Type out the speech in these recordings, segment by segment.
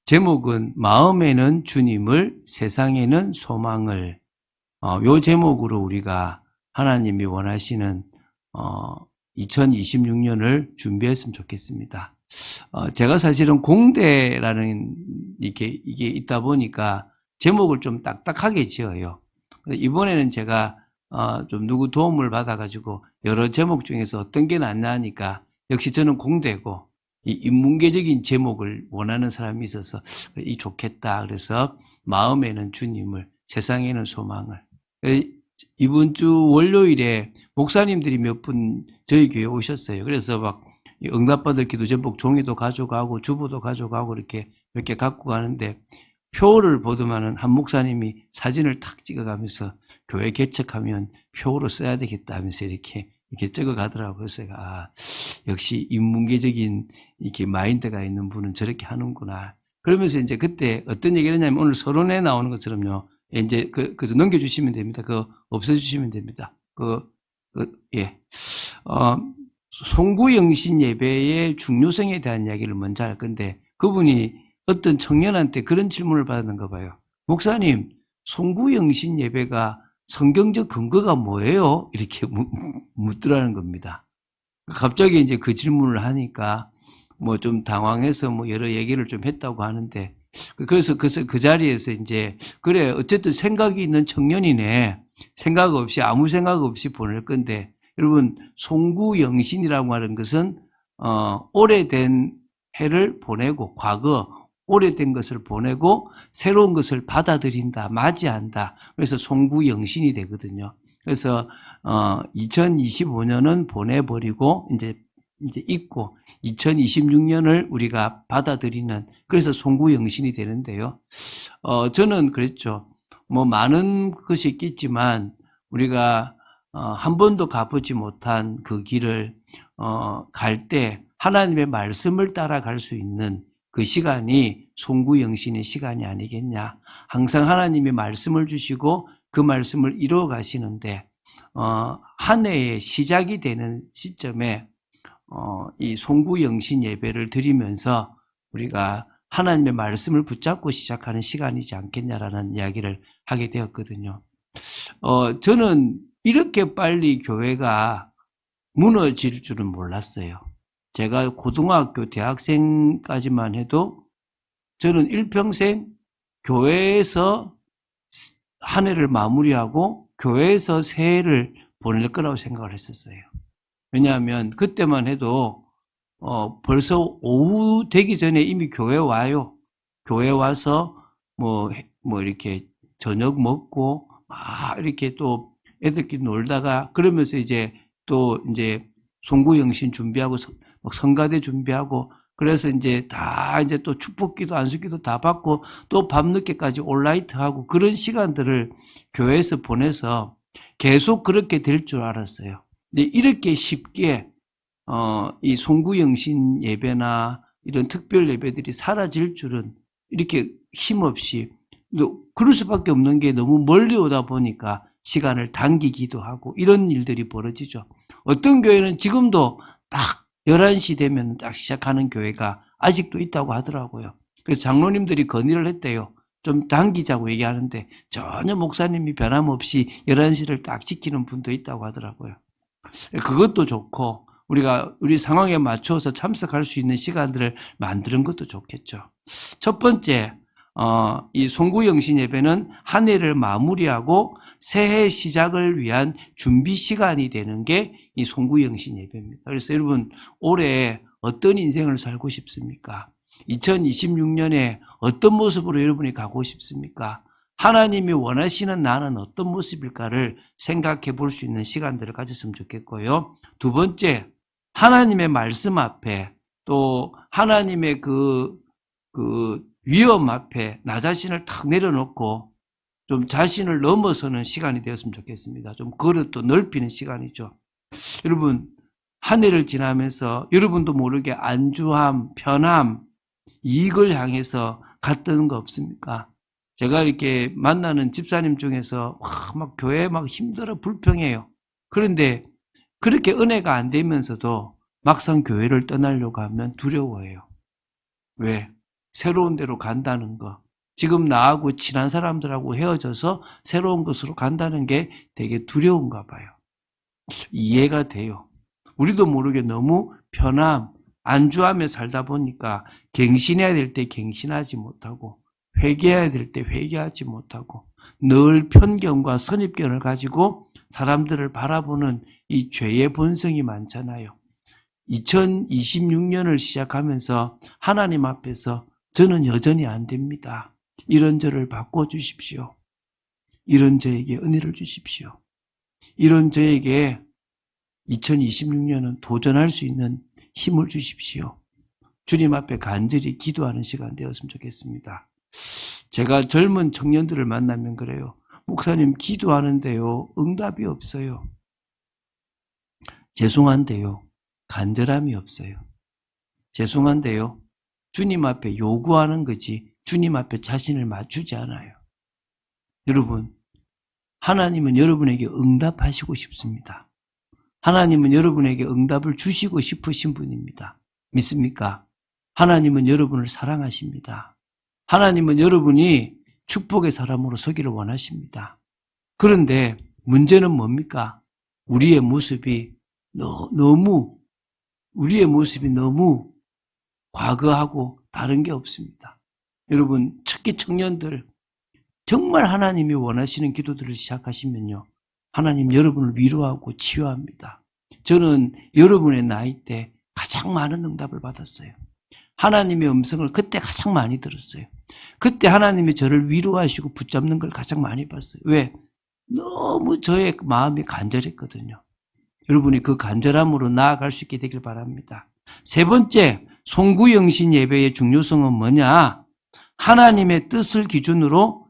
제목은 마음에는 주님을, 세상에는 소망을. 요 제목으로 우리가 하나님이 원하시는 2026년을 준비했으면 좋겠습니다. 제가 사실은 공대라는 이게 있다 보니까 제목을 좀 딱딱하게 지어요. 이번에는 제가 좀 누구 도움을 받아가지고 여러 제목 중에서 어떤 게 낫나 하니까 역시 저는 공대고 이 인문계적인 제목을 원하는 사람이 있어서 이 좋겠다. 그래서 마음에는 주님을, 세상에는 소망을. 이번 주 월요일에 목사님들이 몇 분 저희 교회 오셨어요. 그래서 막 응답받을 기도 제목 종이도 가져가고 주보도 가져가고 이렇게 갖고 가는데 표를 보더만은 한 목사님이 사진을 탁 찍어가면서 교회 개척하면 표로 써야 되겠다 하면서 이렇게 적어가더라고요. 그래서 제가 역시 인문계적인 이렇게 마인드가 있는 분은 저렇게 하는구나. 그러면서 이제 그때 어떤 얘기를 했냐면 오늘 서론에 나오는 것처럼요. 이제 그래서 넘겨주시면 됩니다. 그거 없애주시면 됩니다. 예. 송구영신 예배의 중요성에 대한 이야기를 먼저 할 건데 그분이 어떤 청년한테 그런 질문을 받았는가 봐요. 목사님, 송구영신 예배가 성경적 근거가 뭐예요? 이렇게 묻더라는 겁니다. 갑자기 이제 그 질문을 하니까 뭐 좀 당황해서 뭐 여러 얘기를 좀 했다고 하는데 그래서 그 자리에서 이제 그래 어쨌든 생각이 있는 청년이네. 생각 없이 아무 생각 없이 보낼 건데 여러분 송구영신이라고 하는 것은 오래된 해를 보내고 과거 오래된 것을 보내고 새로운 것을 받아들인다, 맞이한다. 그래서 송구영신이 되거든요. 그래서 2025년은 보내버리고 이제 있고 2026년을 우리가 받아들이는 그래서 송구영신이 되는데요. 저는 그랬죠. 뭐 많은 것이 있겠지만 우리가 한 번도 가보지 못한 그 길을 갈 때 하나님의 말씀을 따라갈 수 있는 그 시간이 송구영신의 시간이 아니겠냐. 항상 하나님이 말씀을 주시고 그 말씀을 이루어 가시는데 한 해의 시작이 되는 시점에 이 송구영신 예배를 드리면서 우리가 하나님의 말씀을 붙잡고 시작하는 시간이지 않겠냐라는 이야기를 하게 되었거든요. 저는 이렇게 빨리 교회가 무너질 줄은 몰랐어요. 제가 고등학교, 대학생까지만 해도 저는 일평생 교회에서 한 해를 마무리하고 교회에서 새해를 보낼 거라고 생각을 했었어요. 왜냐하면 그때만 해도 벌써 오후 되기 전에 이미 교회 와요. 교회 와서 뭐 이렇게 저녁 먹고 이렇게 또 애들끼리 놀다가 그러면서 이제 또 이제 송구영신 준비하고 성가대 준비하고 그래서 이제 다 이제 또 축복기도 안수기도 다 받고 또 밤늦게까지 온라이트 하고 그런 시간들을 교회에서 보내서 계속 그렇게 될 줄 알았어요. 근데 이렇게 쉽게 이 송구영신 예배나 이런 특별 예배들이 사라질 줄은 이렇게 힘없이 그럴 수밖에 없는 게 너무 멀리 오다 보니까 시간을 당기기도 하고 이런 일들이 벌어지죠. 어떤 교회는 지금도 딱 11시 되면 딱 시작하는 교회가 아직도 있다고 하더라고요. 그래서 장로님들이 건의를 했대요. 좀 당기자고 얘기하는데 전혀 목사님이 변함없이 11시를 딱 지키는 분도 있다고 하더라고요. 그것도 좋고 우리가 우리 상황에 맞춰서 참석할 수 있는 시간들을 만드는 것도 좋겠죠. 첫 번째, 이 송구영신 예배는 한 해를 마무리하고 새해 시작을 위한 준비 시간이 되는 게 이 송구영신 예배입니다. 그래서 여러분 올해 어떤 인생을 살고 싶습니까? 2026년에 어떤 모습으로 여러분이 가고 싶습니까? 하나님이 원하시는 나는 어떤 모습일까를 생각해 볼 수 있는 시간들을 가졌으면 좋겠고요. 두 번째, 하나님의 말씀 앞에 또 하나님의 그 위험 앞에 나 자신을 탁 내려놓고 좀 자신을 넘어서는 시간이 되었으면 좋겠습니다. 좀 그릇도 넓히는 시간이죠. 여러분, 한 해를 지나면서 여러분도 모르게 안주함, 편함, 이익을 향해서 갔던 거 없습니까? 제가 이렇게 만나는 집사님 중에서 막 교회 막 힘들어 불평해요. 그런데 그렇게 은혜가 안 되면서도 막상 교회를 떠나려고 하면 두려워해요. 왜? 새로운 데로 간다는 거. 지금 나하고 친한 사람들하고 헤어져서 새로운 곳으로 간다는 게 되게 두려운가 봐요. 이해가 돼요. 우리도 모르게 너무 편함, 안주하며 살다 보니까 갱신해야 될 때 갱신하지 못하고 회개해야 될 때 회개하지 못하고 늘 편견과 선입견을 가지고 사람들을 바라보는 이 죄의 본성이 많잖아요. 2026년을 시작하면서 하나님 앞에서 저는 여전히 안 됩니다. 이런 저를 바꿔주십시오. 이런 저에게 은혜를 주십시오. 이런 저에게 2026년은 도전할 수 있는 힘을 주십시오. 주님 앞에 간절히 기도하는 시간 되었으면 좋겠습니다. 제가 젊은 청년들을 만나면 그래요. 목사님 기도하는데요. 응답이 없어요. 죄송한데요. 간절함이 없어요. 죄송한데요. 주님 앞에 요구하는 거지 주님 앞에 자신을 맞추지 않아요. 여러분, 하나님은 여러분에게 응답하시고 싶습니다. 하나님은 여러분에게 응답을 주시고 싶으신 분입니다. 믿습니까? 하나님은 여러분을 사랑하십니다. 하나님은 여러분이 축복의 사람으로 서기를 원하십니다. 그런데 문제는 뭡니까? 우리의 모습이 너무 과거하고 다른 게 없습니다. 여러분, 특히 청년들 정말 하나님이 원하시는 기도들을 시작하시면요. 하나님 여러분을 위로하고 치유합니다. 저는 여러분의 나이 때 가장 많은 응답을 받았어요. 하나님의 음성을 그때 가장 많이 들었어요. 그때 하나님이 저를 위로하시고 붙잡는 걸 가장 많이 봤어요. 왜? 너무 저의 마음이 간절했거든요. 여러분이 그 간절함으로 나아갈 수 있게 되길 바랍니다. 세 번째, 송구영신 예배의 중요성은 뭐냐? 하나님의 뜻을 기준으로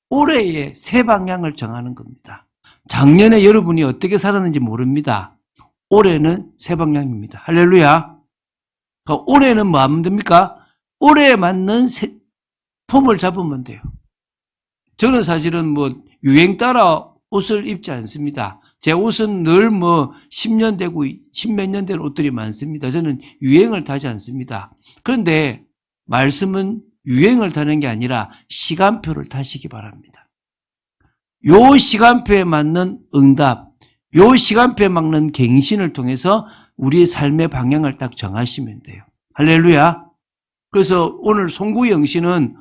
올해의 새 방향을 정하는 겁니다. 작년에 여러분이 어떻게 살았는지 모릅니다. 올해는 새 방향입니다. 할렐루야. 그러니까 올해는 뭐 하면 됩니까? 올해에 맞는 폼을 잡으면 돼요. 저는 사실은 뭐 유행 따라 옷을 입지 않습니다. 제 옷은 늘 뭐 10년 되고 10몇 년 된 옷들이 많습니다. 저는 유행을 타지 않습니다. 그런데 말씀은 유행을 타는 게 아니라 시간표를 타시기 바랍니다. 요 시간표에 맞는 응답, 요 시간표에 맞는 갱신을 통해서 우리의 삶의 방향을 딱 정하시면 돼요. 할렐루야. 그래서 오늘 송구영신은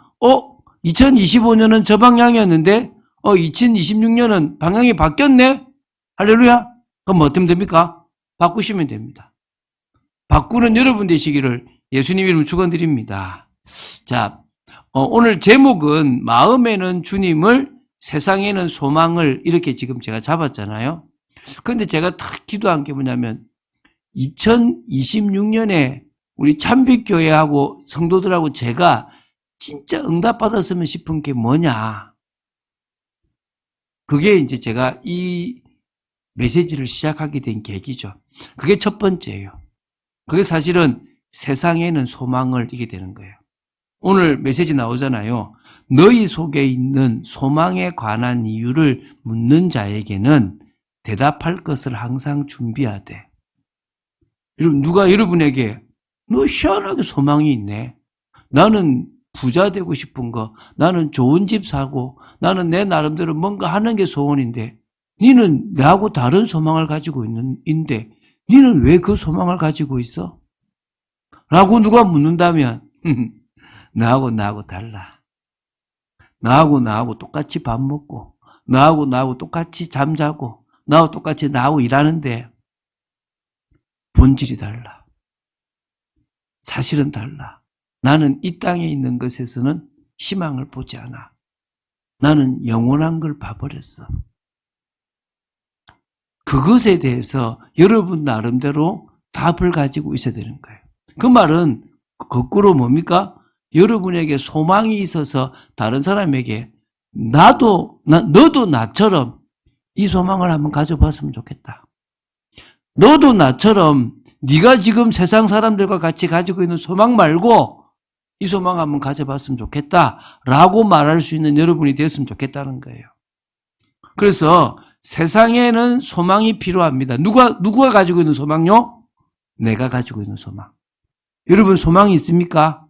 2025년은 저 방향이었는데 2026년은 방향이 바뀌었네. 할렐루야. 그럼 어떻게 됩니까? 바꾸시면 됩니다. 바꾸는 여러분 되시기를 예수님 이름으로 축원드립니다. 자, 오늘 제목은 마음에는 주님을, 세상에는 소망을, 이렇게 지금 제가 잡았잖아요. 그런데 제가 딱 기도한 게 뭐냐면 2026년에 우리 참빛교회하고 성도들하고 제가 진짜 응답받았으면 싶은 게 뭐냐. 그게 이제 제가 이 메시지를 시작하게 된 계기죠. 그게 첫 번째예요. 그게 사실은 세상에는 소망을 이게 되는 거예요. 오늘 메시지 나오잖아요. 너희 속에 있는 소망에 관한 이유를 묻는 자에게는 대답할 것을 항상 준비하되. 여러분, 누가 여러분에게 너 희한하게 소망이 있네. 나는 부자 되고 싶은 거, 나는 좋은 집 사고, 나는 내 나름대로 뭔가 하는 게 소원인데 니는 나하고 다른 소망을 가지고 있는데 니는 왜 그 소망을 가지고 있어? 라고 누가 묻는다면 나하고 달라. 나하고 똑같이 밥 먹고 나하고 똑같이 잠자고 나하고 똑같이 나하고 일하는데 본질이 달라. 사실은 달라. 나는 이 땅에 있는 것에서는 희망을 보지 않아. 나는 영원한 걸 봐버렸어. 그것에 대해서 여러분 나름대로 답을 가지고 있어야 되는 거예요. 그 말은 거꾸로 뭡니까? 여러분에게 소망이 있어서 다른 사람에게 너도 나처럼 이 소망을 한번 가져봤으면 좋겠다. 너도 나처럼 네가 지금 세상 사람들과 같이 가지고 있는 소망 말고 이 소망 한번 가져봤으면 좋겠다라고 말할 수 있는 여러분이 됐으면 좋겠다는 거예요. 그래서 세상에는 소망이 필요합니다. 누가 가지고 있는 소망요? 내가 가지고 있는 소망. 여러분 소망이 있습니까?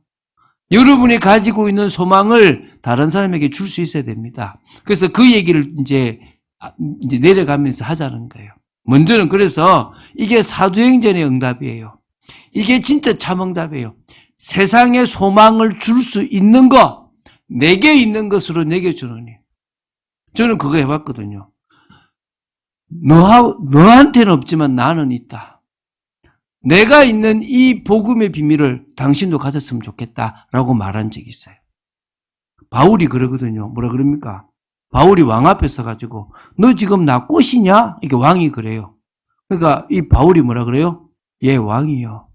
여러분이 가지고 있는 소망을 다른 사람에게 줄 수 있어야 됩니다. 그래서 그 얘기를 이제 내려가면서 하자는 거예요. 먼저는 그래서 이게 사도행전의 응답이에요. 이게 진짜 참 응답이에요. 세상에 소망을 줄 수 있는 것, 내게 있는 것으로 내게 주느니. 저는 그거 해봤거든요. 너한테는 없지만 나는 있다. 내가 있는 이 복음의 비밀을 당신도 가졌으면 좋겠다라고 말한 적이 있어요. 바울이 그러거든요. 뭐라 그럽니까? 바울이 왕 앞에 서가지고 너 지금 나 꽃이냐? 이게 왕이 그래요. 그러니까 이 바울이 뭐라 그래요? 예, 왕이요.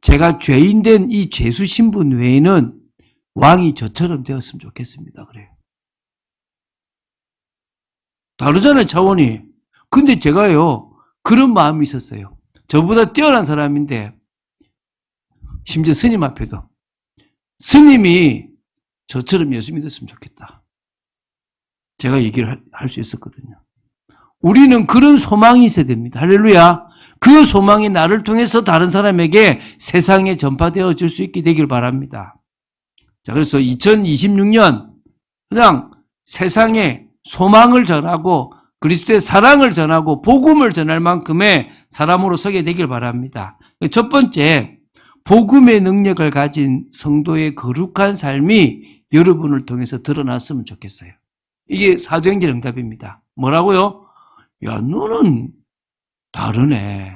제가 죄인된 이 죄수 신분 외에는 왕이 저처럼 되었으면 좋겠습니다. 그래요. 다르잖아요, 차원이. 근데 제가요, 그런 마음이 있었어요. 저보다 뛰어난 사람인데, 심지어 스님 앞에도. 스님이 저처럼 예수 믿었으면 좋겠다. 제가 얘기를 할 수 있었거든요. 우리는 그런 소망이 있어야 됩니다. 할렐루야. 그 소망이 나를 통해서 다른 사람에게 세상에 전파되어질 수 있게 되길 바랍니다. 자, 그래서 2026년 그냥 세상에 소망을 전하고 그리스도의 사랑을 전하고 복음을 전할 만큼의 사람으로 서게 되길 바랍니다. 첫 번째, 복음의 능력을 가진 성도의 거룩한 삶이 여러분을 통해서 드러났으면 좋겠어요. 이게 사도행전 응답입니다. 뭐라고요? 야, 너는 다르네.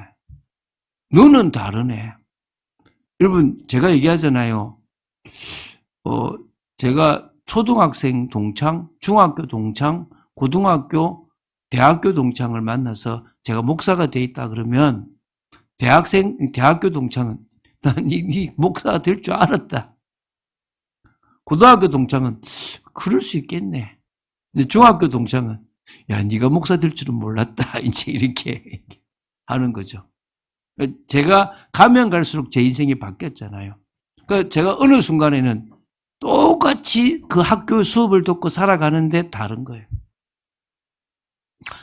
너는 다르네. 여러분, 제가 얘기하잖아요. 제가 초등학생 동창, 중학교 동창, 고등학교, 대학교 동창을 만나서 제가 목사가 돼 있다 그러면 대학교 동창은 난 이 목사가 될 줄 알았다. 고등학교 동창은 그럴 수 있겠네. 근데 중학교 동창은 야, 네가 목사 될 줄은 몰랐다. 이제 이렇게 하는 거죠. 제가 가면 갈수록 제 인생이 바뀌었잖아요. 그러니까 제가 어느 순간에는 똑같이 그 학교 수업을 듣고 살아가는데 다른 거예요.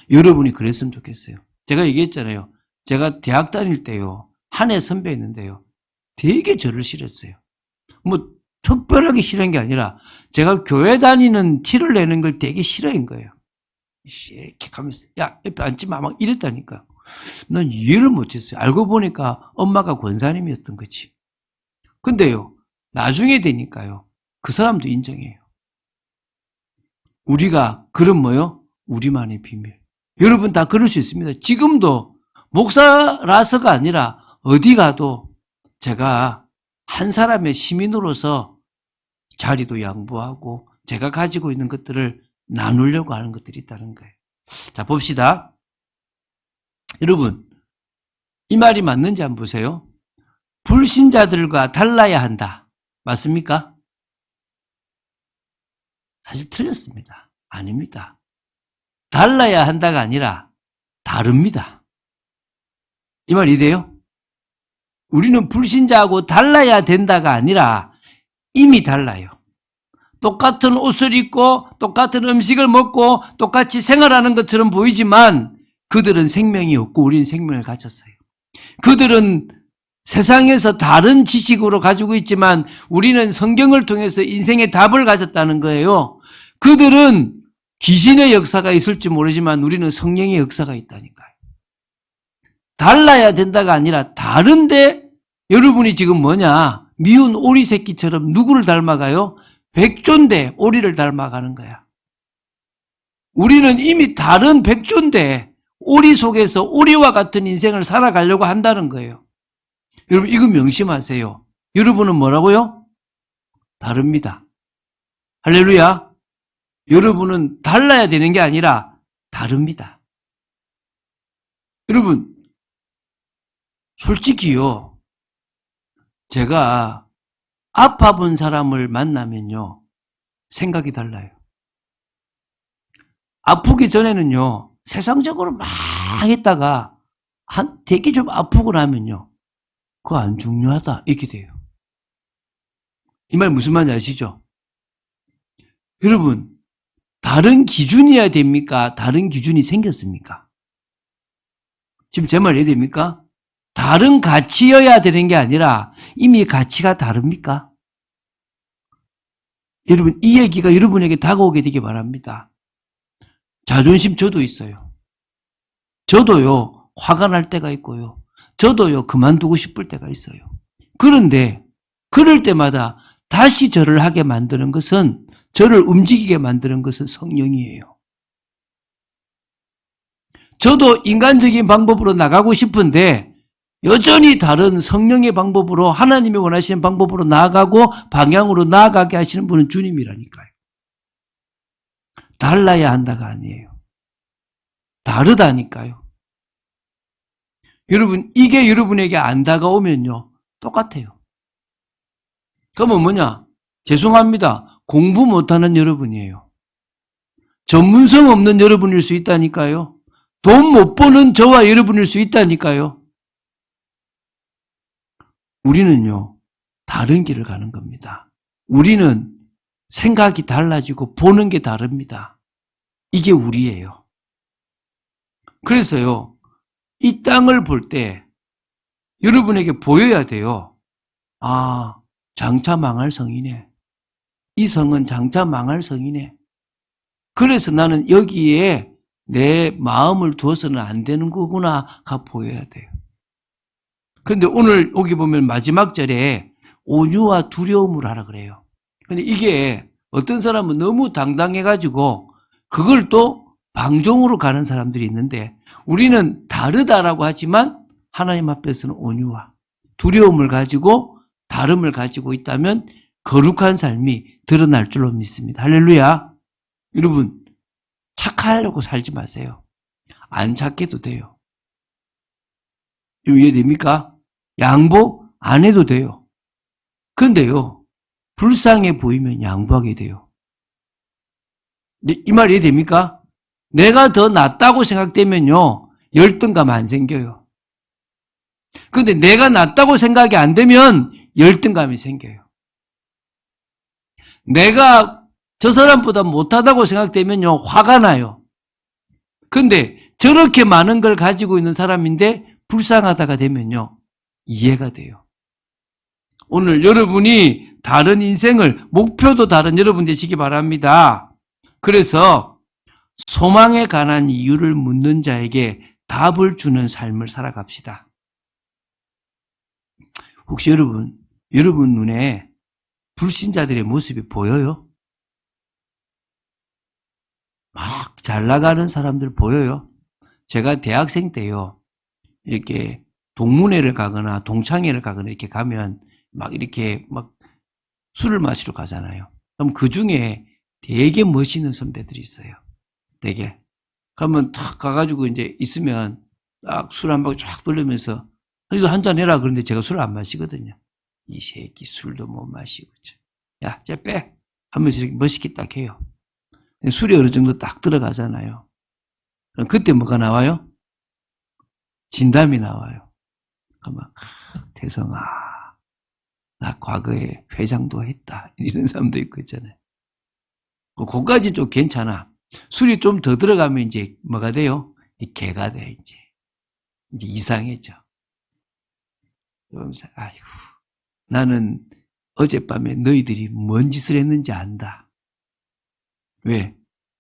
여러분이 그랬으면 좋겠어요. 제가 얘기했잖아요. 제가 대학 다닐 때요. 한 해 선배였는데요. 되게 저를 싫었어요. 뭐 특별하게 싫은 게 아니라 제가 교회 다니는 티를 내는 걸 되게 싫어한 거예요. 이렇게 가면서 야, 옆에 앉지 마. 막 이랬다니까. 난 이해를 못했어요. 알고 보니까 엄마가 권사님이었던 거지. 근데요. 나중에 되니까요. 그 사람도 인정해요. 우리가 그런 뭐요? 우리만의 비밀. 여러분 다 그럴 수 있습니다. 지금도 목사라서가 아니라 어디 가도 제가 한 사람의 시민으로서 자리도 양보하고 제가 가지고 있는 것들을 나누려고 하는 것들이 있다는 거예요. 자, 봅시다. 여러분, 이 말이 맞는지 한번 보세요. 불신자들과 달라야 한다. 맞습니까? 사실 틀렸습니다. 아닙니다. 달라야 한다가 아니라 다릅니다. 이 말 이해돼요? 우리는 불신자하고 달라야 된다가 아니라 이미 달라요. 똑같은 옷을 입고 똑같은 음식을 먹고 똑같이 생활하는 것처럼 보이지만 그들은 생명이 없고 우리는 생명을 가졌어요. 그들은 세상에서 다른 지식으로 가지고 있지만 우리는 성경을 통해서 인생의 답을 가졌다는 거예요. 그들은 귀신의 역사가 있을지 모르지만 우리는 성령의 역사가 있다니까요. 달라야 된다가 아니라 다른데 여러분이 지금 뭐냐? 미운 오리 새끼처럼 누구를 닮아가요? 백조인데 오리를 닮아가는 거야. 우리는 이미 다른 백조인데 오리 속에서 오리와 같은 인생을 살아가려고 한다는 거예요. 여러분 이거 명심하세요. 여러분은 뭐라고요? 다릅니다. 할렐루야. 여러분은 달라야 되는 게 아니라 다릅니다. 여러분 솔직히요. 제가 아파본 사람을 만나면요. 생각이 달라요. 아프기 전에는요. 세상적으로 막 했다가 되게 좀 아프고 나면요. 그거 안 중요하다. 이렇게 돼요. 이 말 무슨 말인지 아시죠? 여러분 다른 기준이어야 됩니까? 다른 기준이 생겼습니까? 지금 제 말 이해됩니까? 다른 가치여야 되는 게 아니라 이미 가치가 다릅니까? 여러분, 이 얘기가 여러분에게 다가오게 되기 바랍니다. 자존심 저도 있어요. 저도요, 화가 날 때가 있고요. 저도요, 그만두고 싶을 때가 있어요. 그런데, 그럴 때마다 다시 저를 하게 만드는 것은, 저를 움직이게 만드는 것은 성령이에요. 저도 인간적인 방법으로 나가고 싶은데, 여전히 다른 성령의 방법으로, 하나님이 원하시는 방법으로 나아가고 방향으로 나아가게 하시는 분은 주님이라니까요. 달라야 한다가 아니에요. 다르다니까요. 여러분, 이게 여러분에게 안 다가오면요, 똑같아요. 그러면 뭐냐? 죄송합니다. 공부 못하는 여러분이에요. 전문성 없는 여러분일 수 있다니까요. 돈 못 버는 저와 여러분일 수 있다니까요. 우리는요, 다른 길을 가는 겁니다. 우리는 생각이 달라지고 보는 게 다릅니다. 이게 우리예요. 그래서요, 이 땅을 볼 때 여러분에게 보여야 돼요. 아, 장차 망할 성이네. 이 성은 장차 망할 성이네. 그래서 나는 여기에 내 마음을 두어서는 안 되는 거구나가 보여야 돼요. 그런데 오늘 여기 보면 마지막 절에 온유와 두려움을 하라 그래요. 근데 이게 어떤 사람은 너무 당당해가지고 그걸 또 방종으로 가는 사람들이 있는데 우리는 다르다라고 하지만 하나님 앞에서는 온유와 두려움을 가지고 다름을 가지고 있다면 거룩한 삶이 드러날 줄로 믿습니다. 할렐루야. 여러분, 착하려고 살지 마세요. 안 착해도 돼요. 이해됩니까? 양보 안 해도 돼요. 근데요, 불쌍해 보이면 양보하게 돼요. 이 말 이해됩니까? 내가 더 낫다고 생각되면요, 열등감 안 생겨요. 근데 내가 낫다고 생각이 안 되면 열등감이 생겨요. 내가 저 사람보다 못하다고 생각되면요, 화가 나요. 근데 저렇게 많은 걸 가지고 있는 사람인데 불쌍하다가 되면요, 이해가 돼요. 오늘 여러분이 다른 인생을, 목표도 다른 여러분 되시기 바랍니다. 그래서 소망에 관한 이유를 묻는 자에게 답을 주는 삶을 살아갑시다. 혹시 여러분 눈에 불신자들의 모습이 보여요? 막 잘 나가는 사람들 보여요? 제가 대학생 때요, 이렇게 동문회를 가거나 동창회를 가거나 이렇게 가면 막 이렇게 막 술을 마시러 가잖아요. 그럼 그 중에 되게 멋있는 선배들이 있어요. 되게. 그러면 탁 가가지고 이제 있으면 딱 술 한 바퀴 쫙 돌리면서 너희도 한잔 해라. 그런데 제가 술을 안 마시거든요. 이 새끼 술도 못 마시고. 야, 쟤 빼. 하면서 이렇게 멋있게 딱 해요. 술이 어느 정도 딱 들어가잖아요. 그럼 그때 뭐가 나와요? 진담이 나와요. 그러면 태성아, 나 과거에 회장도 했다. 이런 사람도 있고 있잖아요. 그거까지 좀 괜찮아. 술이 좀 더 들어가면 이제 뭐가 돼요? 개가 돼, 이제. 이제 이상해져. 그러면서, 아이고, 나는 어젯밤에 너희들이 뭔 짓을 했는지 안다. 왜?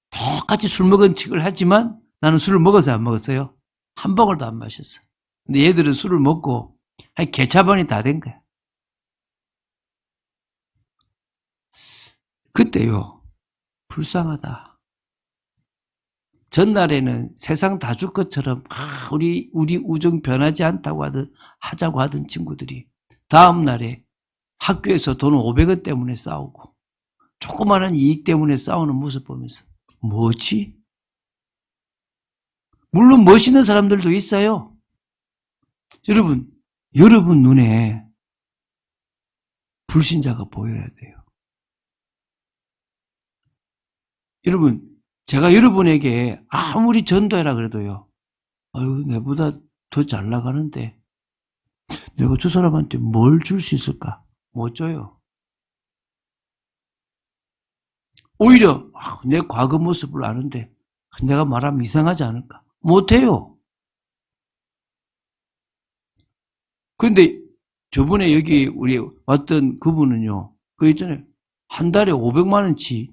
똑같이 술 먹은 척을 하지만 나는 술을 먹어서 안 먹었어요. 한 방울도 안 마셨어. 근데 얘들은 술을 먹고 한 개차반이 다 된 거야. 그때요, 불쌍하다. 전날에는 세상 다 줄 것처럼 우리 우정 변하지 않다고 하자고 하던 친구들이 다음 날에 학교에서 돈 500원 때문에 싸우고 조그마한 이익 때문에 싸우는 모습 보면서 뭐지? 물론 멋있는 사람들도 있어요. 여러분 눈에 불신자가 보여야 돼요. 여러분, 제가 여러분에게 아무리 전도해라 그래도요, 아유, 내보다 더 잘 나가는데 내가 저 사람한테 뭘 줄 수 있을까? 못 줘요. 오히려 내 과거 모습을 아는데 내가 말하면 이상하지 않을까? 못해요. 그런데 저번에 여기 우리 왔던 그분은요, 그 있잖아요, 한 달에 500만 원치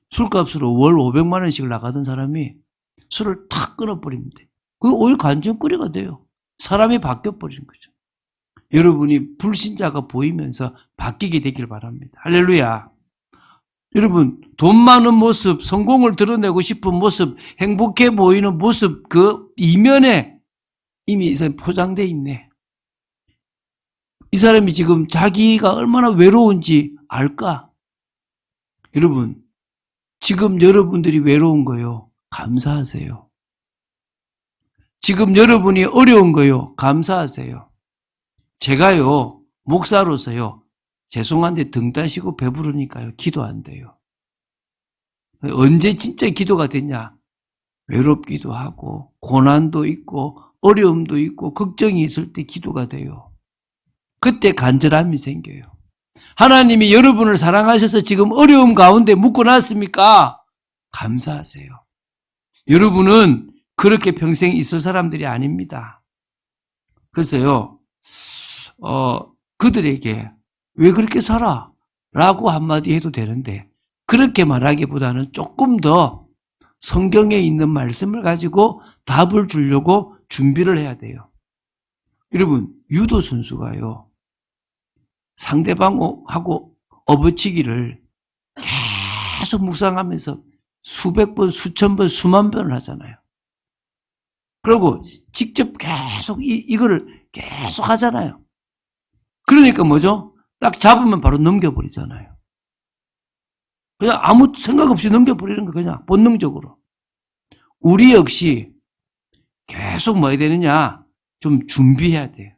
술값으로 월 500만 원씩을 나가던 사람이 술을 탁 끊어버립니다. 그게 오히려 간증거리가 돼요. 사람이 바뀌어버리는 거죠. 여러분이 불신자가 보이면서 바뀌게 되길 바랍니다. 할렐루야. 여러분, 돈 많은 모습, 성공을 드러내고 싶은 모습, 행복해 보이는 모습, 그 이면에 이미 이 사람이 포장되어 있네. 이 사람이 지금 자기가 얼마나 외로운지 알까? 여러분, 지금 여러분들이 외로운 거요. 감사하세요. 지금 여러분이 어려운 거요. 감사하세요. 제가요, 목사로서요, 죄송한데 등 따시고 배부르니까요, 기도 안 돼요. 언제 진짜 기도가 되냐? 외롭기도 하고, 고난도 있고, 어려움도 있고, 걱정이 있을 때 기도가 돼요. 그때 간절함이 생겨요. 하나님이 여러분을 사랑하셔서 지금 어려움 가운데 묶어놨습니까? 감사하세요. 여러분은 그렇게 평생 있을 사람들이 아닙니다. 그래서요, 그들에게 왜 그렇게 살아? 라고 한마디 해도 되는데, 그렇게 말하기보다는 조금 더 성경에 있는 말씀을 가지고 답을 주려고 준비를 해야 돼요. 여러분, 유도 선수가요, 상대방하고 업어치기를 계속 묵상하면서 수백 번, 수천 번, 수만 번을 하잖아요. 그리고 직접 계속 이거를 계속 하잖아요. 그러니까 뭐죠? 딱 잡으면 바로 넘겨버리잖아요. 그냥 아무 생각 없이 넘겨버리는 거 그냥 본능적으로. 우리 역시 계속 뭐 해야 되느냐? 좀 준비해야 돼요.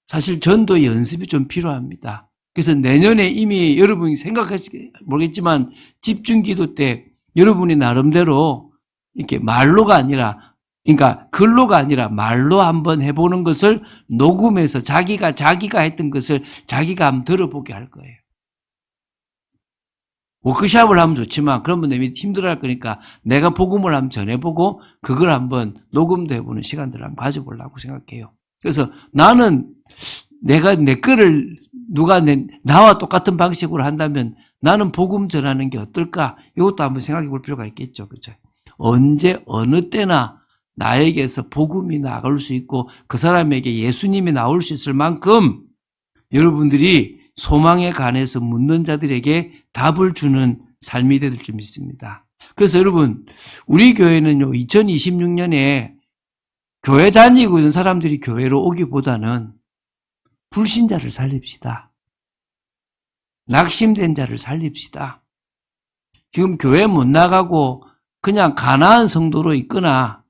사실 전도 연습이 좀 필요합니다. 그래서 내년에 이미 여러분이 생각하실지 모르겠지만 집중기도 때 여러분이 나름대로 이렇게 말로가 아니라, 그러니까 글로가 아니라 말로 한번 해보는 것을 녹음해서 자기가 했던 것을 자기가 한번 들어보게 할 거예요. 워크숍을 하면 좋지만 그런 분들이 힘들어할 거니까 내가 복음을 한번 전해보고 그걸 한번 녹음도 해보는 시간들을 한번 가져보려고 생각해요. 그래서 나는 내가 내 거를 누가 나와 똑같은 방식으로 한다면 나는 복음 전하는 게 어떨까? 이것도 한번 생각해 볼 필요가 있겠죠. 그죠? 언제, 어느 때나 나에게서 복음이 나갈 수 있고 그 사람에게 예수님이 나올 수 있을 만큼 여러분들이 소망에 관해서 묻는 자들에게 답을 주는 삶이 될 줄 믿습니다. 그래서 여러분, 우리 교회는요, 2026년에 교회 다니고 있는 사람들이 교회로 오기보다는 불신자를 살립시다. 낙심된 자를 살립시다. 지금 교회 못 나가고 그냥 가난한 성도로 있거나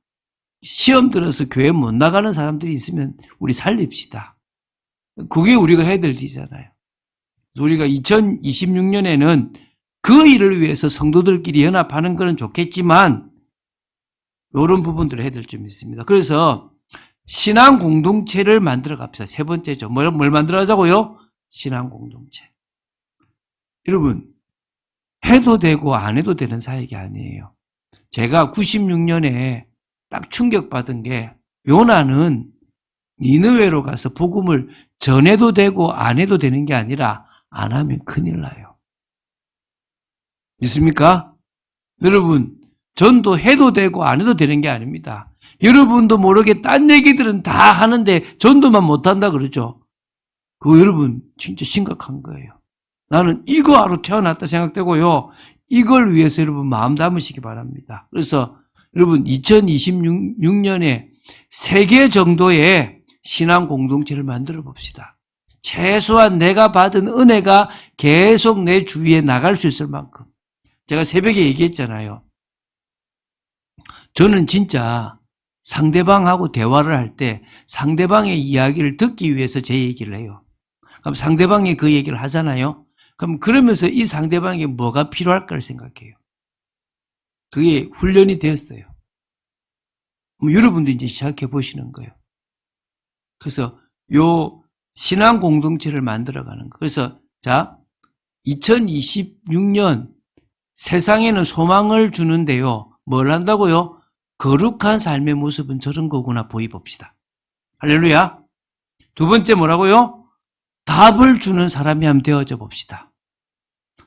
시험 들어서 교회 못 나가는 사람들이 있으면 우리 살립시다. 그게 우리가 해야 될 일이잖아요. 우리가 2026년에는 그 일을 위해서 성도들끼리 연합하는 것은 좋겠지만 이런 부분들을 해야 될 줄 믿습니다. 그래서 신앙 공동체를 만들어 갑시다. 세 번째죠. 뭘 만들어 가자고요? 신앙 공동체. 여러분, 해도 되고 안 해도 되는 사역이 아니에요. 제가 96년에 딱 충격받은 게 요나는 니느웨로 가서 복음을 전해도 되고 안 해도 되는 게 아니라 안 하면 큰일 나요. 믿습니까? 여러분, 전도 해도 되고 안 해도 되는 게 아닙니다. 여러분도 모르게 딴 얘기들은 다 하는데 전도만 못한다 그러죠. 그거 여러분 진짜 심각한 거예요. 나는 이거 하러 태어났다 생각되고요. 이걸 위해서 여러분 마음 담으시기 바랍니다. 그래서 여러분 2026년에 3개 정도의 신앙 공동체를 만들어 봅시다. 최소한 내가 받은 은혜가 계속 내 주위에 나갈 수 있을 만큼. 제가 새벽에 얘기했잖아요. 저는 진짜 상대방하고 대화를 할 때 상대방의 이야기를 듣기 위해서 제 얘기를 해요. 그럼 상대방이 그 얘기를 하잖아요. 그럼 그러면서 이 상대방에게 뭐가 필요할까를 생각해요. 그게 훈련이 되었어요. 여러분도 이제 시작해 보시는 거예요. 그래서 요 신앙 공동체를 만들어가는 거. 그래서 자, 2026년 세상에는 소망을 주는데요. 뭘 한다고요? 거룩한 삶의 모습은 저런 거구나 보여봅시다. 할렐루야. 두 번째 뭐라고요? 답을 주는 사람이 한번 되어져 봅시다.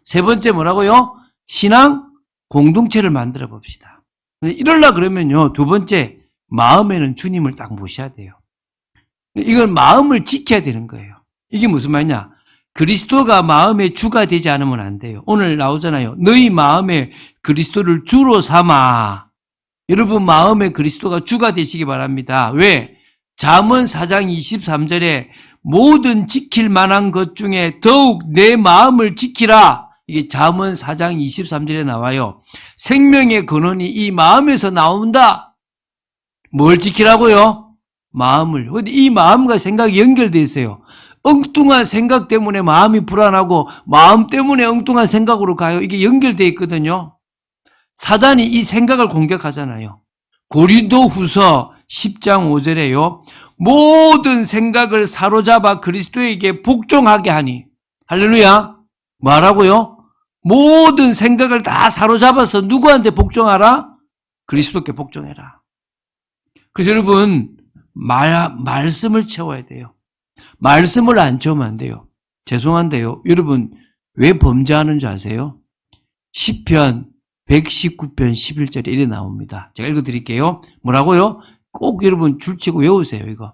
세 번째 뭐라고요? 신앙 공동체를 만들어 봅시다. 이럴라 그러면요, 두 번째, 마음에는 주님을 딱 모셔야 돼요. 이걸 마음을 지켜야 되는 거예요. 이게 무슨 말이냐? 그리스도가 마음의 주가 되지 않으면 안 돼요. 오늘 나오잖아요. 너희 마음에 그리스도를 주로 삼아. 여러분 마음에 그리스도가 주가 되시기 바랍니다. 왜? 잠언 4장 23절에 모든 지킬 만한 것 중에 더욱 내 마음을 지키라. 이게 잠언 4장 23절에 나와요. 생명의 근원이 이 마음에서 나온다. 뭘 지키라고요? 마음을. 근데 이 마음과 생각이 연결되어 있어요. 엉뚱한 생각 때문에 마음이 불안하고 마음 때문에 엉뚱한 생각으로 가요. 이게 연결되어 있거든요. 사단이 이 생각을 공격하잖아요. 고린도후서 10장 5절에요. 모든 생각을 사로잡아 그리스도에게 복종하게 하니. 할렐루야. 뭐라고요? 모든 생각을 다 사로잡아서 누구한테 복종하라? 그리스도께 복종해라. 그래서 여러분 말씀을 채워야 돼요. 말씀을 안 채우면 안 돼요. 죄송한데요. 여러분 왜 범죄하는 줄 아세요? 시편 119편 11절에 이래 나옵니다. 제가 읽어드릴게요. 뭐라고요? 꼭 여러분 줄치고 외우세요. 이거.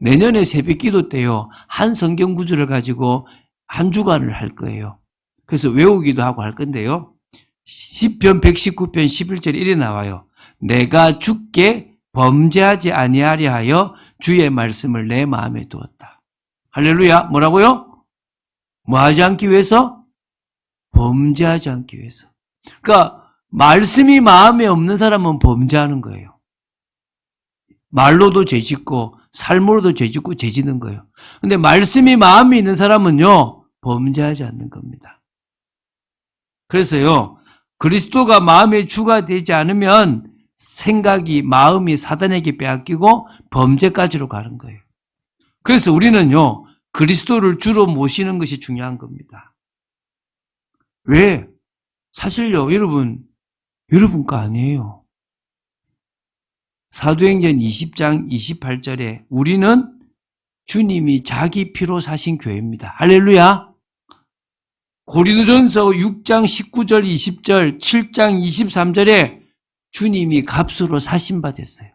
내년에 새벽기도 때요. 한 성경 구절을 가지고 한 주간을 할 거예요. 그래서 외우기도 하고 할 건데요. 시편 119편 11절에 이래 나와요. 내가 주께 범죄하지 아니하려 하여 주의 말씀을 내 마음에 두었다. 할렐루야. 뭐라고요? 뭐 하지 않기 위해서? 범죄하지 않기 위해서. 그러니까 말씀이 마음에 없는 사람은 범죄하는 거예요. 말로도 죄짓고 삶으로도 죄짓고 죄짓는 거예요. 근데 말씀이 마음에 있는 사람은요, 범죄하지 않는 겁니다. 그래서요, 그리스도가 마음의 주가 되지 않으면 생각이, 마음이 사단에게 빼앗기고 범죄까지로 가는 거예요. 그래서 우리는요, 그리스도를 주로 모시는 것이 중요한 겁니다. 왜? 사실요, 여러분 거 아니에요. 사도행전 20장 28절에 우리는 주님이 자기 피로 사신 교회입니다. 할렐루야. 고린도전서 6장 19절 20절 7장 23절에 주님이 값으로 사신 바 됐어요.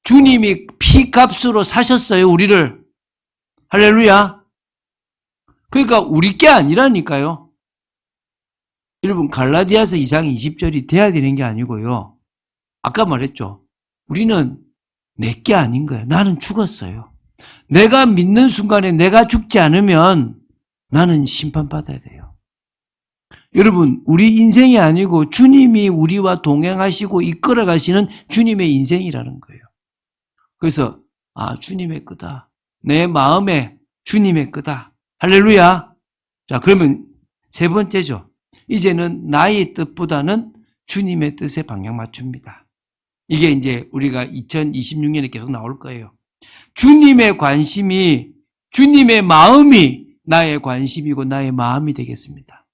주님이 피값으로 사셨어요, 우리를. 할렐루야. 그러니까 우리 게 아니라니까요. 여러분 갈라디아서 2장 20절이 돼야 되는 게 아니고요. 아까 말했죠. 우리는 내 게 아닌 거예요. 나는 죽었어요. 내가 믿는 순간에 내가 죽지 않으면 나는 심판받아야 돼요. 여러분 우리 인생이 아니고 주님이 우리와 동행하시고 이끌어 가시는 주님의 인생이라는 거예요. 그래서 주님의 거다. 내 마음에 주님의 거다. 할렐루야. 자, 그러면 세 번째죠. 이제는 나의 뜻보다는 주님의 뜻에 방향 맞춥니다. 이게 이제 우리가 2026년에 계속 나올 거예요. 주님의 관심이, 주님의 마음이 나의 관심이고 나의 마음이 되겠습니다.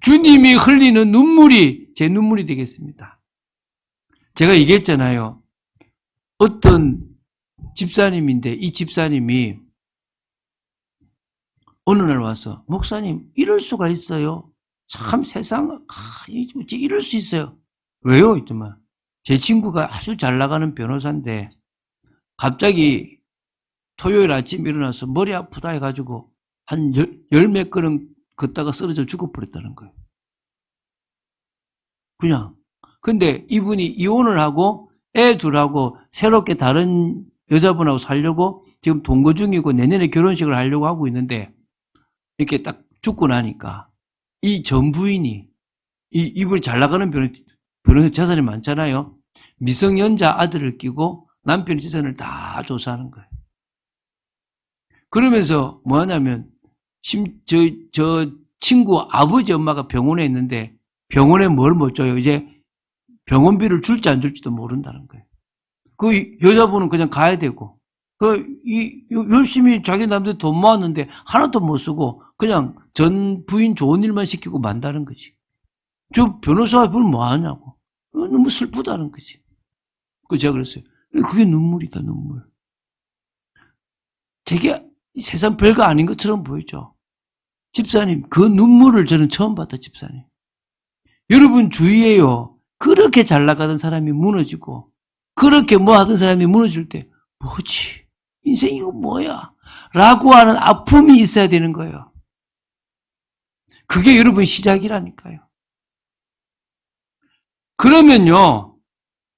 주님이 흘리는 눈물이 제 눈물이 되겠습니다. 제가 얘기했잖아요. 어떤 집사님인데 이 집사님이 어느 날 와서 목사님 이럴 수가 있어요. 참 세상 이럴 수 있어요. 왜요? 이랬더만 제 친구가 아주 잘 나가는 변호사인데 갑자기 토요일 아침 일어나서 머리 아프다 해가지고 한 열 몇 걸음 걷다가 쓰러져 죽어버렸다는 거예요. 그냥. 근데 이분이 이혼을 하고 애 둘하고 새롭게 다른 여자분하고 살려고 지금 동거 중이고 내년에 결혼식을 하려고 하고 있는데 이렇게 딱 죽고 나니까 이 전 부인이 이분이 잘 나가는 변호사 재산이 많잖아요. 미성년자 아들을 끼고 남편의 재산을 다 조사하는 거예요. 그러면서 뭐 하냐면 저 친구 아버지 엄마가 병원에 있는데 병원에 뭘 못 줘요. 이제 병원비를 줄지 안 줄지도 모른다는 거예요. 그 여자분은 그냥 가야 되고 열심히 자기 남들 돈 모았는데 하나도 못 쓰고 그냥 전 부인 좋은 일만 시키고 만다는 거지. 저 변호사가 그걸 뭐 하냐고. 너무 슬프다는 거지. 그 제가 그랬어요. 그게 눈물이다, 눈물. 되게 이 세상 별거 아닌 것처럼 보이죠. 집사님, 그 눈물을 저는 처음 봤다, 집사님. 여러분 주위에요. 그렇게 잘 나가던 사람이 무너지고, 그렇게 뭐 하던 사람이 무너질 때, 뭐지? 인생 이거 뭐야? 라고 하는 아픔이 있어야 되는 거예요. 그게 여러분 시작이라니까요. 그러면요,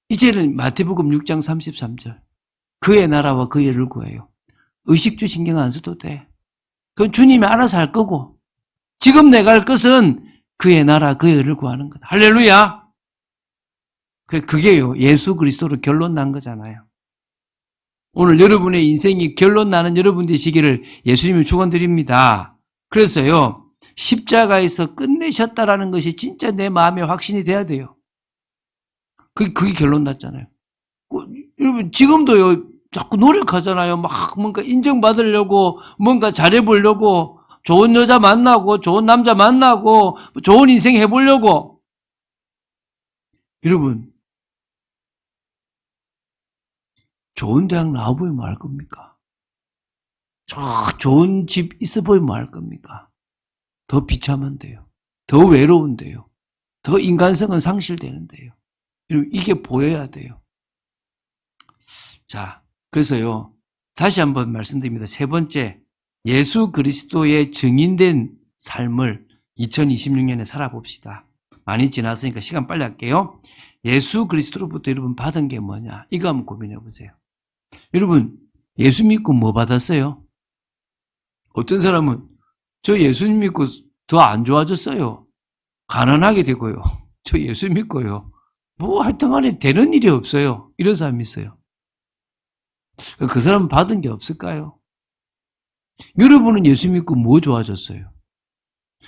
이제는 마태복음 6장 33절. 그의 나라와 그의 의를 구해요. 의식주 신경 안 써도 돼. 그건 주님이 알아서 할 거고, 지금 내가 할 것은 그의 나라, 그의 의를 구하는 거다. 할렐루야! 그게요, 예수 그리스도로 결론 난 거잖아요. 오늘 여러분의 인생이 결론 나는 여러분 되시기를 예수님이 축원드립니다. 그래서요, 십자가에서 끝내셨다라는 것이 진짜 내 마음에 확신이 돼야 돼요. 그게 결론 났잖아요. 여러분, 지금도요, 자꾸 노력하잖아요. 막 뭔가 인정받으려고, 뭔가 잘해보려고, 좋은 여자 만나고, 좋은 남자 만나고, 좋은 인생 해보려고. 여러분, 좋은 대학 나와보면 뭐 할 겁니까? 좋은 집 있어 보이면 뭐 할 겁니까? 더 비참한데요. 더 외로운데요. 더 인간성은 상실되는데요. 이게 보여야 돼요. 자, 그래서요, 다시 한번 말씀드립니다. 세 번째, 예수 그리스도의 증인된 삶을 2026년에 살아봅시다. 많이 지났으니까 시간 빨리 할게요. 예수 그리스도로부터 여러분 받은 게 뭐냐? 이거 한번 고민해 보세요. 여러분, 예수 믿고 뭐 받았어요? 어떤 사람은 저 예수 믿고 더 안 좋아졌어요. 가난하게 되고요. 저 예수 믿고요. 뭐 하여튼간에 되는 일이 없어요. 이런 사람이 있어요. 그 사람은 받은 게 없을까요? 여러분은 예수 믿고 뭐 좋아졌어요?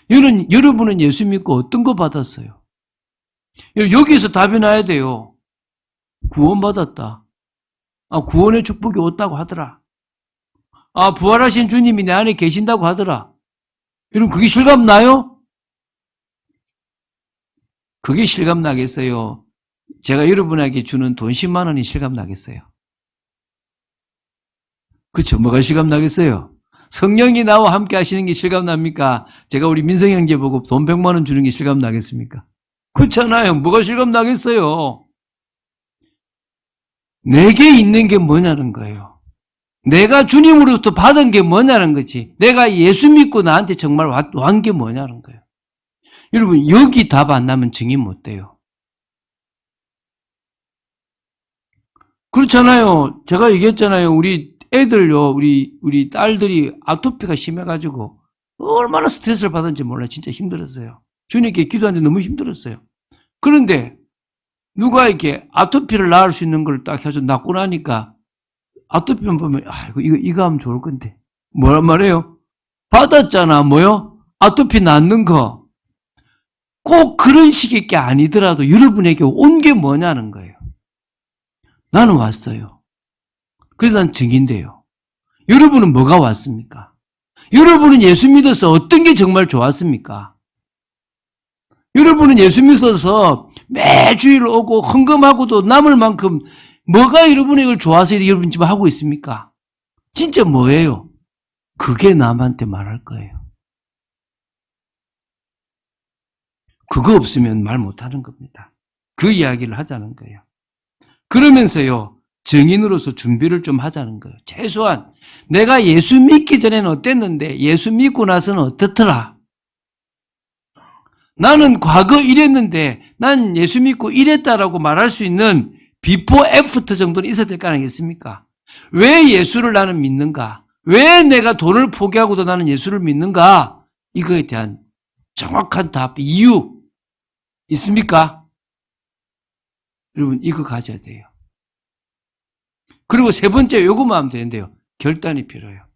여러분은 예수 믿고 어떤 거 받았어요? 여기에서 답이 나야 돼요. 구원받았다. 구원의 축복이 왔다고 하더라. 부활하신 주님이 내 안에 계신다고 하더라. 여러분, 그게 실감 나요? 그게 실감 나겠어요? 제가 여러분에게 주는 돈 10만 원이 실감 나겠어요? 그쵸? 뭐가 실감 나겠어요? 성령이 나와 함께 하시는 게 실감 납니까? 제가 우리 민성 형제 보고 돈 100만 원 주는 게 실감 나겠습니까? 그렇잖아요. 뭐가 실감 나겠어요? 내게 있는 게 뭐냐는 거예요. 내가 주님으로부터 받은 게 뭐냐는 거지. 내가 예수 믿고 나한테 정말 왔는 게 뭐냐는 거예요. 여러분, 여기 답 안 나면 증인 못 돼요. 그렇잖아요. 제가 얘기했잖아요. 우리 애들요, 우리 딸들이 아토피가 심해가지고 얼마나 스트레스를 받았는지 몰라요. 진짜 힘들었어요. 주님께 기도하는데 너무 힘들었어요. 그런데 누가 이렇게 아토피를 나을 수 있는 걸 딱 해서 낫고 나니까 아토피만 보면 이거 하면 좋을 건데 뭐란 말이에요? 받았잖아. 뭐요? 아토피 낫는 거. 꼭 그런 식의 게 아니더라도 여러분에게 온 게 뭐냐는 거예요. 나는 왔어요. 그래서 난 증인돼요. 여러분은 뭐가 왔습니까? 여러분은 예수 믿어서 어떤 게 정말 좋았습니까? 여러분은 예수 믿어서 매주일 오고 헌금하고도 남을 만큼 뭐가 여러분에게 좋아서 여러분 지금 하고 있습니까? 진짜 뭐예요? 그게 남한테 말할 거예요. 그거 없으면 말 못하는 겁니다. 그 이야기를 하자는 거예요. 그러면서요, 증인으로서 준비를 좀 하자는 거예요. 최소한 내가 예수 믿기 전에는 어땠는데 예수 믿고 나서는 어떻더라? 나는 과거 이랬는데 난 예수 믿고 이랬다라고 말할 수 있는 비포 애프터 정도는 있어야 될 거 아니겠습니까? 왜 예수를 나는 믿는가? 왜 내가 돈을 포기하고도 나는 예수를 믿는가? 이거에 대한 정확한 답, 이유 있습니까? 여러분, 이거 가져야 돼요. 그리고 세 번째 요거만 하면 되는데요. 결단이 필요해요.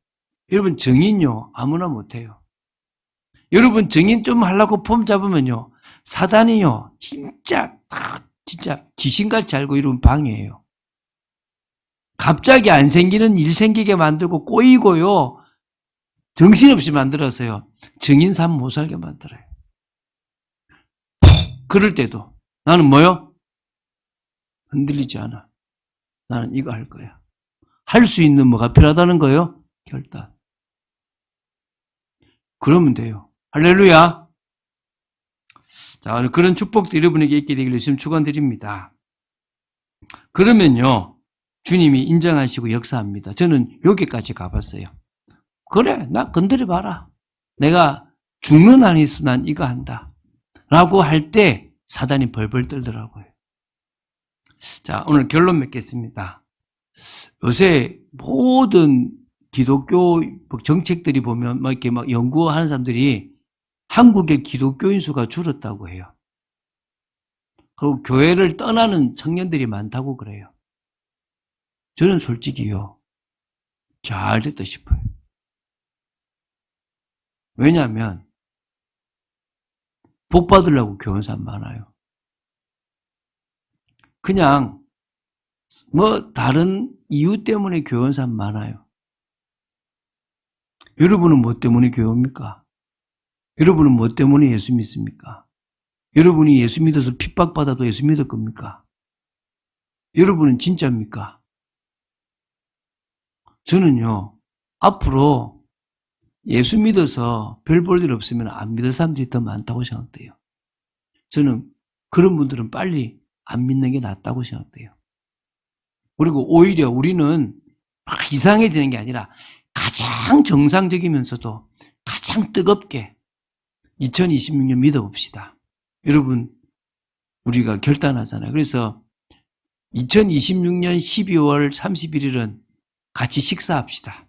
여러분, 증인요, 아무나 못해요. 여러분, 증인 좀 하려고 폼 잡으면요, 사단이요, 진짜 귀신같이 알고 이러면 방해해요. 갑자기 안 생기는 일 생기게 만들고 꼬이고요, 정신없이 만들어서요, 증인 삶 못 살게 만들어요. 그럴 때도 나는 뭐요? 흔들리지 않아. 나는 이거 할 거야. 할 수 있는 뭐가 필요하다는 거예요? 결단. 그러면 돼요. 할렐루야. 자, 그런 축복도 여러분에게 있게 되기를 지금 축원드립니다. 그러면요, 주님이 인정하시고 역사합니다. 저는 여기까지 가봤어요. 그래, 나 건드려봐라. 내가 죽는 한이 있어 난 이거 한다. 라고 할 때 사단이 벌벌 떨더라고요. 자, 오늘 결론 맺겠습니다. 요새 모든 기독교 정책들이 보면 이렇게 연구하는 사람들이 한국의 기독교인 수가 줄었다고 해요. 그리고 교회를 떠나는 청년들이 많다고 그래요. 저는 솔직히요, 잘 됐다 싶어요. 왜냐하면 복 받으려고 교회 온 사람 많아요. 그냥 다른 이유 때문에 교회 온 사람 많아요. 여러분은 뭐 때문에 교회 옵니까? 여러분은 뭐 때문에 예수 믿습니까? 여러분이 예수 믿어서 핍박받아도 예수 믿을 겁니까? 여러분은 진짜입니까? 저는요, 앞으로 예수 믿어서 별 볼 일 없으면 안 믿을 사람들이 더 많다고 생각돼요. 저는 그런 분들은 빨리 안 믿는 게 낫다고 생각돼요. 그리고 오히려 우리는 막 이상해지는 게 아니라 가장 정상적이면서도 가장 뜨겁게 2026년 믿어봅시다. 여러분, 우리가 결단하잖아요. 그래서 2026년 12월 31일은 같이 식사합시다.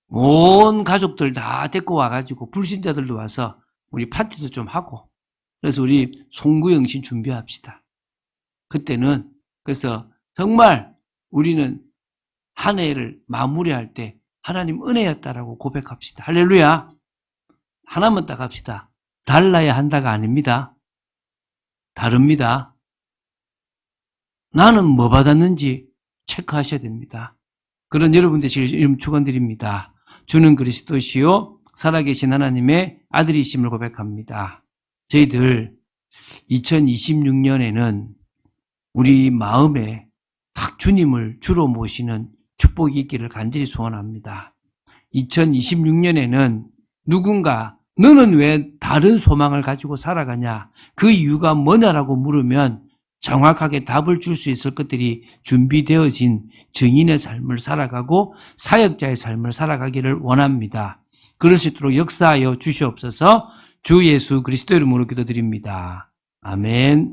온 가족들 다 데리고 와가지고 불신자들도 와서 우리 파티도 좀 하고, 그래서 우리 송구영신 준비합시다. 그때는 그래서 정말 우리는 한 해를 마무리할 때 하나님 은혜였다라고 고백합시다. 할렐루야. 하나만 딱 합시다. 달라야 한다가 아닙니다. 다릅니다. 나는 뭐 받았는지 체크하셔야 됩니다. 그런 여러분 되시길 이름 축원드립니다. 주는 그리스도시요 살아계신 하나님의 아들이심을 고백합니다. 저희들 2026년에는 우리 마음에 딱 주님을 주로 모시는 축복이 있기를 간절히 소원합니다. 2026년에는 누군가 너는 왜 다른 소망을 가지고 살아가냐? 그 이유가 뭐냐라고 물으면 정확하게 답을 줄 수 있을 것들이 준비되어진 증인의 삶을 살아가고 사역자의 삶을 살아가기를 원합니다. 그럴 수 있도록 역사하여 주시옵소서. 주 예수 그리스도 이름으로 기도드립니다. 아멘.